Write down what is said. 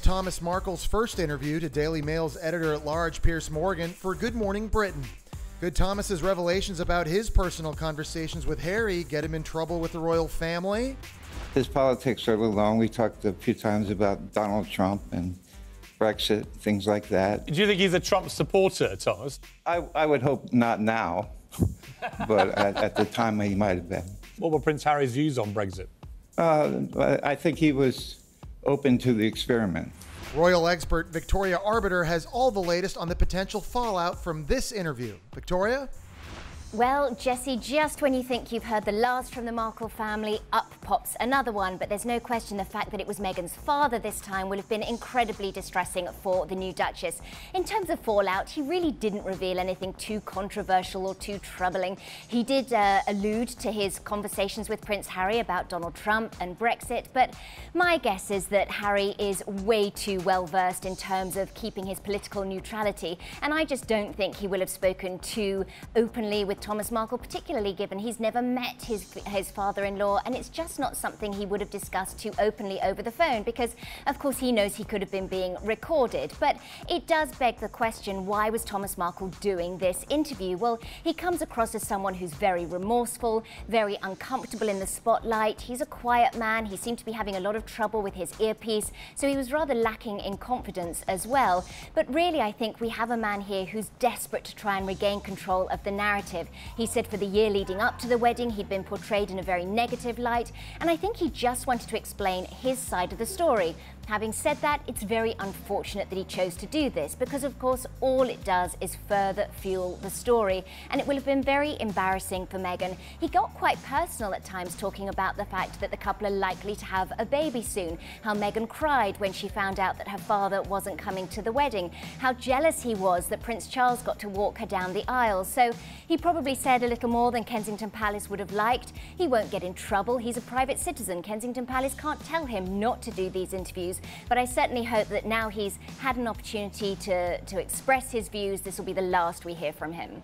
Thomas Markle's first interview to Daily Mail's editor-at-large Piers Morgan for Good Morning Britain. Could Thomas's revelations about his personal conversations with Harry get him in trouble with the royal family? His politics are a little long. We talked a few times about Donald Trump and Brexit, things like that. Do you think he's a Trump supporter, Thomas? I would hope not now, but at the time he might have been. What were Prince Harry's views on Brexit? I think he was open to the experiment. Royal expert Victoria Arbiter has all the latest on the potential fallout from this interview. Victoria? Well, Jesse, just when you think you've heard the last from the Markle family, up pops another one. But there's no question the fact that it was Meghan's father this time will have been incredibly distressing for the new Duchess. In terms of fallout, he really didn't reveal anything too controversial or too troubling. He did allude to his conversations with Prince Harry about Donald Trump and Brexit. But my guess is that Harry is way too well versed in terms of keeping his political neutrality. And I just don't think he will have spoken too openly with Thomas Markle, particularly given he's never met his father-in-law, and it's just not something he would have discussed too openly over the phone because, of course, he knows he could have been being recorded. But it does beg the question, why was Thomas Markle doing this interview? Well, he comes across as someone who's very remorseful, very uncomfortable in the spotlight. He's a quiet man. He seemed to be having a lot of trouble with his earpiece, so he was rather lacking in confidence as well. But really, I think we have a man here who's desperate to try and regain control of the narrative. He said for the year leading up to the wedding, he'd been portrayed in a very negative light, and I think he just wanted to explain his side of the story. Having said that, it's very unfortunate that he chose to do this because, of course, all it does is further fuel the story, and it will have been very embarrassing for Meghan. He got quite personal at times, talking about the fact that the couple are likely to have a baby soon, how Meghan cried when she found out that her father wasn't coming to the wedding, how jealous he was that Prince Charles got to walk her down the aisle. So he probably said a little more than Kensington Palace would have liked. He won't get in trouble. He's a private citizen. Kensington Palace can't tell him not to do these interviews. But I certainly hope that now he's had an opportunity to express his views, this will be the last we hear from him.